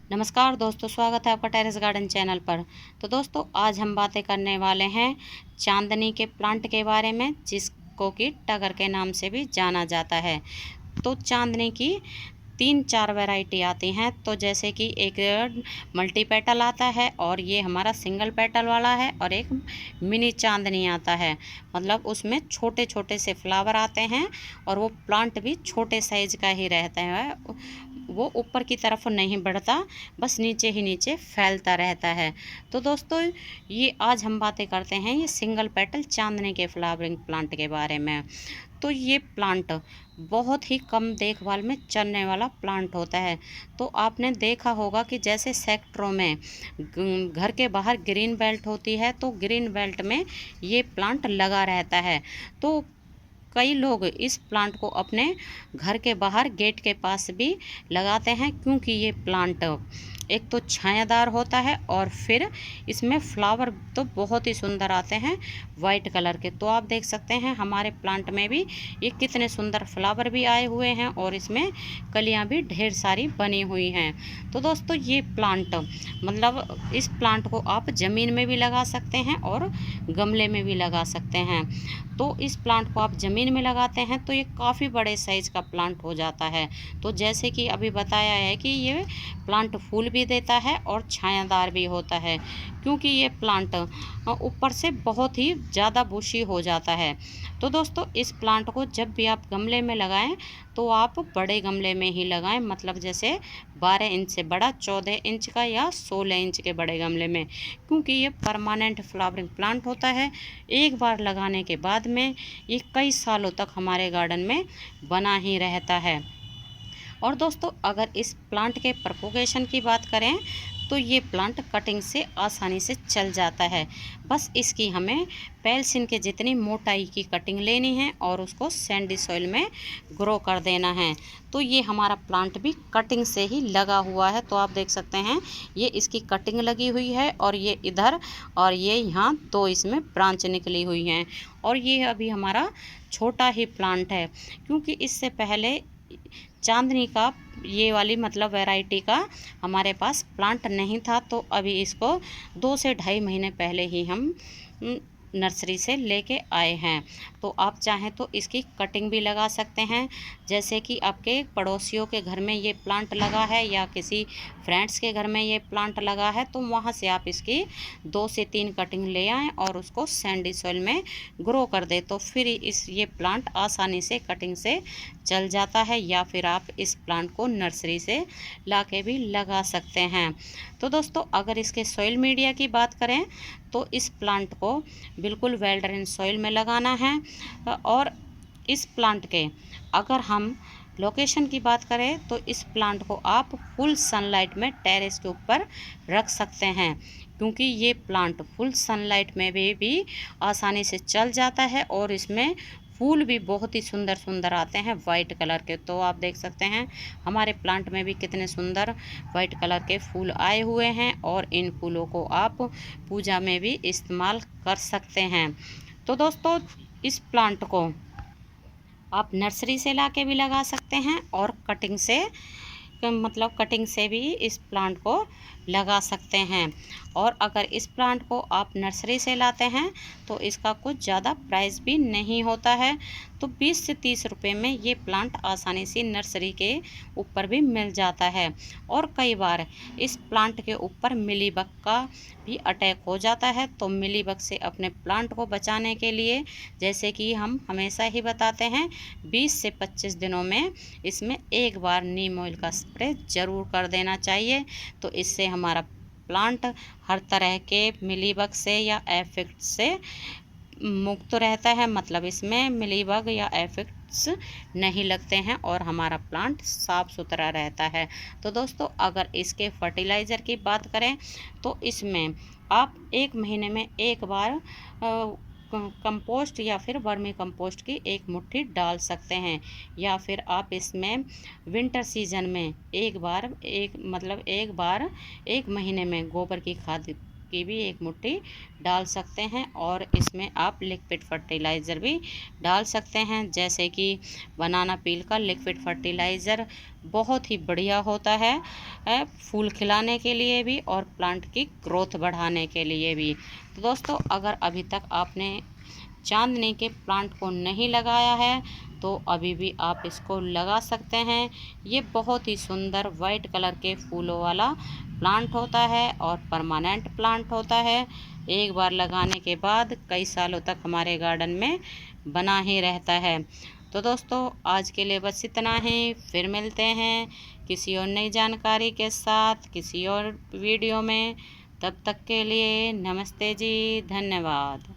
नमस्कार दोस्तों, स्वागत है आपका टेरेस गार्डन चैनल पर। तो दोस्तों, आज हम बातें करने वाले हैं चांदनी के प्लांट के बारे में, जिसको कि टगर के नाम से भी जाना जाता है। तो चांदनी की 3-4 वैरायटी आती हैं। तो जैसे कि एक मल्टी पेटल आता है, और ये हमारा सिंगल पेटल वाला है, और एक मिनी चांदनी आता है। मतलब उसमें छोटे छोटे से फ्लावर आते हैं, और वो प्लांट भी छोटे साइज का ही रहता है। वो ऊपर की तरफ नहीं बढ़ता, बस नीचे ही नीचे फैलता रहता है। तो दोस्तों, ये आज हम बातें करते हैं ये सिंगल पेटल चांदनी के फ्लावरिंग प्लांट के बारे में। तो ये प्लांट बहुत ही कम देखभाल में चलने वाला प्लांट होता है। तो आपने देखा होगा कि जैसे सेक्टरों में घर के बाहर ग्रीन बेल्ट होती है, तो ग्रीन बेल्ट में ये प्लांट लगा रहता है। तो कई लोग इस प्लांट को अपने घर के बाहर गेट के पास भी लगाते हैं, क्योंकि ये प्लांट एक तो छायादार होता है, और फिर इसमें फ्लावर तो बहुत ही सुंदर आते हैं वाइट कलर के। तो आप देख सकते हैं हमारे प्लांट में भी ये कितने सुंदर फ्लावर भी आए हुए हैं, और इसमें कलियां भी ढेर सारी बनी हुई हैं। तो दोस्तों, ये प्लांट मतलब इस प्लांट को आप ज़मीन में भी लगा सकते हैं और गमले में भी लगा सकते हैं। तो इस प्लांट को आप ज़मीन में लगाते हैं तो ये काफ़ी बड़े साइज़ का प्लांट हो जाता है। तो जैसे कि अभी बताया है कि ये प्लांट फूल भी देता है और छायादार भी होता है, क्योंकि ये प्लांट ऊपर से बहुत ही ज़्यादा बुशी हो जाता है। तो दोस्तों, इस प्लांट को जब भी आप गमले में लगाएं तो आप बड़े गमले में ही लगाएं, मतलब जैसे 12 इंच से बड़ा, 14 इंच का या 16 इंच के बड़े गमले में, क्योंकि ये परमानेंट फ्लावरिंग प्लांट होता है। एक बार लगाने के बाद में ये कई सालों तक हमारे गार्डन में बना ही रहता है। और दोस्तों, अगर इस प्लांट के प्रोपोगेशन की बात करें तो ये प्लांट कटिंग से आसानी से चल जाता है। बस इसकी हमें पेल्सिन के जितनी मोटाई की कटिंग लेनी है और उसको सैंडी सॉइल में ग्रो कर देना है। तो ये हमारा प्लांट भी कटिंग से ही लगा हुआ है। तो आप देख सकते हैं ये इसकी कटिंग लगी हुई है, और ये इधर और ये यहाँ दो इसमें ब्रांच निकली हुई हैं। और ये अभी हमारा छोटा ही प्लांट है, क्योंकि इससे पहले चांदनी का ये वाली मतलब वैरायटी का हमारे पास प्लांट नहीं था। तो अभी इसको 2 से ढाई महीने पहले ही हम नर्सरी से लेके आए हैं। तो आप चाहें तो इसकी कटिंग भी लगा सकते हैं। जैसे कि आपके पड़ोसियों के घर में ये प्लांट लगा है, या किसी फ्रेंड्स के घर में ये प्लांट लगा है, तो वहाँ से आप इसकी 2 से 3 कटिंग ले आएँ और उसको सैंडी सॉइल में ग्रो कर दे। तो फिर ये प्लांट आसानी से कटिंग से चल जाता है। या फिर आप इस प्लांट को नर्सरी से ला के भी लगा सकते हैं। तो दोस्तों, अगर इसके सॉइल मीडिया की बात करें तो इस प्लांट को बिल्कुल वेल ड्रेन सॉइल में लगाना है। और इस प्लांट के अगर हम लोकेशन की बात करें तो इस प्लांट को आप फुल सनलाइट में टेरेस के ऊपर रख सकते हैं, क्योंकि ये प्लांट फुल सनलाइट में भी आसानी से चल जाता है, और इसमें फूल भी बहुत ही सुंदर सुंदर आते हैं वाइट कलर के। तो आप देख सकते हैं हमारे प्लांट में भी कितने सुंदर वाइट कलर के फूल आए हुए हैं, और इन फूलों को आप पूजा में भी इस्तेमाल कर सकते हैं। तो दोस्तों, इस प्लांट को आप नर्सरी से लाके भी लगा सकते हैं, और कटिंग से भी इस प्लांट को लगा सकते हैं। और अगर इस प्लांट को आप नर्सरी से लाते हैं तो इसका कुछ ज़्यादा प्राइस भी नहीं होता है। तो 20 से 30 रुपए में ये प्लांट आसानी से नर्सरी के ऊपर भी मिल जाता है। और कई बार इस प्लांट के ऊपर मिलीबग का भी अटैक हो जाता है। तो मिलीबग से अपने प्लांट को बचाने के लिए, जैसे कि हम हमेशा ही बताते हैं, 20 से 25 दिनों में इसमें एक बार नीम ऑयल का स्प्रे ज़रूर कर देना चाहिए। तो इससे हमारा प्लांट हर तरह के मिलीबग से या एफिड से मुक्त रहता है। मतलब इसमें मिलीबग या एफिड्स नहीं लगते हैं, और हमारा प्लांट साफ़ सुथरा रहता है। तो दोस्तों, अगर इसके फर्टिलाइज़र की बात करें तो इसमें आप 1 महीने में एक बार कंपोस्ट या फिर वर्मी कंपोस्ट की एक मुट्ठी डाल सकते हैं। या फिर आप इसमें विंटर सीजन में एक बार 1 महीने में गोबर की खाद की भी 1 मुट्ठी डाल सकते हैं और इसमें आप लिक्विड फर्टिलाइज़र भी डाल सकते हैं, जैसे कि बनाना पील का लिक्विड फर्टिलाइज़र बहुत ही बढ़िया होता है फूल खिलाने के लिए भी और प्लांट की ग्रोथ बढ़ाने के लिए भी। तो दोस्तों, अगर अभी तक आपने चांदनी के प्लांट को नहीं लगाया है तो अभी भी आप इसको लगा सकते हैं। ये बहुत ही सुंदर वाइट कलर के फूलों वाला प्लांट होता है और परमानेंट प्लांट होता है। एक बार लगाने के बाद कई सालों तक हमारे गार्डन में बना ही रहता है। तो दोस्तों, आज के लिए बस इतना ही। फिर मिलते हैं किसी और नई जानकारी के साथ किसी और वीडियो में। तब तक के लिए नमस्ते जी, धन्यवाद।